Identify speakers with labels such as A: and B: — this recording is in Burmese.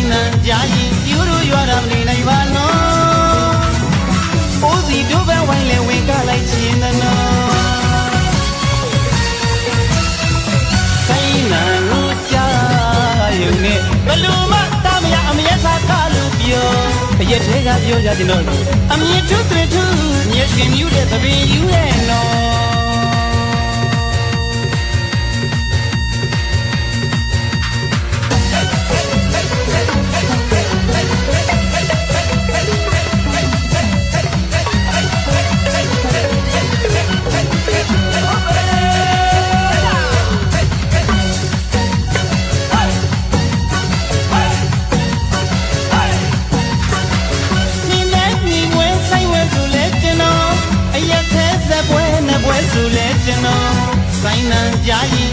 A: ဆိုင်နံကြာရင်ယူရရွာတာမနေနိုင်ပါနော်အိုးစီတို့ပဲဝိုင်းလဲဝင်ကလိုက်ခြင်းသနော်ဆိုင်နံကိုကြာရုံနဲ့ဘလို့မှတာမရအမြဲစားကားလို့ပြောအရက်ထဲကပြောကြတဲ့တော့အမြဲထုသွေးထုမျက်ရှင်မြူးတဲ့သပင်ယူရဲ့နော်ဆိုင်နံကြာရင်